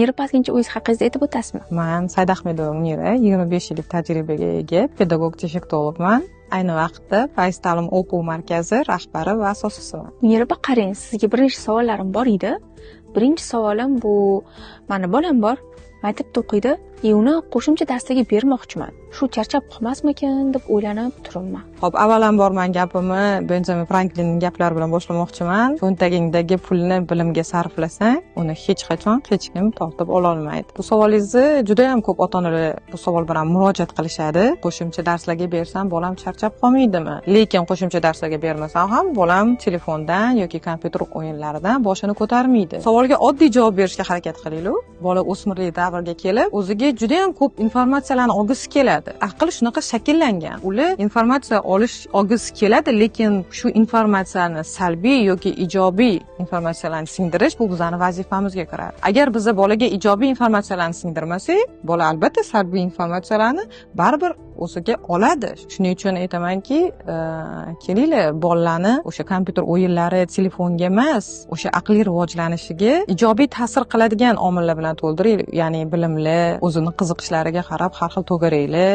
Munira Pazginchi o'zingiz haqingizda aytib o'tasizmi? Men Saidahmedova Munira, 25 yillik tajribaga ega pedagog psixologman. Ayni vaqtda fayz ta'lim o'quv markazi rahbari va asoschisiman. Munira opa, qarang, sizga bir nechta savollarim bor edi. Birinchi savolim bu, mani bolam bor, maktabda o'qiydi, uni qo'shimcha darslarga bermoqchiman. Shu charchab qolmasmikin deb o'ylanib turibman. Xo'p, avvalambor men gapimni Benjamin Franklinning gaplari bilan boshlamoqchiman. Cho'ntagingdagi pulni bilimga sarflasang, uni hech qachon hech kim tortib ola olmaydi. Bu savolingizni juda ham ko'p ota-onalar bu savol bilan murojaat qilishadi. Qo'shimcha darslarga bersam, bolam charchab qolmaydimi? Lekin qo'shimcha darslarga bermasam ham bolam telefondan yoki kompyuter o'yinlaridan boshini ko'tarmaydi. Savolga oddiy javob berishga harakat qilaylik. Bola o'smirlik davrga kelib, o'ziga juda ham ko'p informatsiyalarni olgisi keladi. Aql shunaqa shakllangan. Ular informatsiya olgisi keladi, lekin shu informatsiyani salbiy yoki ijobiy informatsiyalarni singdirish bu bizning vazifamizga kiradi. Agar biz bolaga ijobiy informatsiyalarni singdirmasak, bola albatta salbiy informatsiyalarni baribir o'ziga oladi. Shuning uchun aytamanki, kelinglar bolalarni o'sha kompyuter o'yinlari, telefonga emas, o'sha aqliy rivojlanishiga ijobiy ta'sir qiladigan omillar bilan to'ldiraylik. Ya'ni bilimli, o'zini qiziqishlariga qarab har xil to'garaylar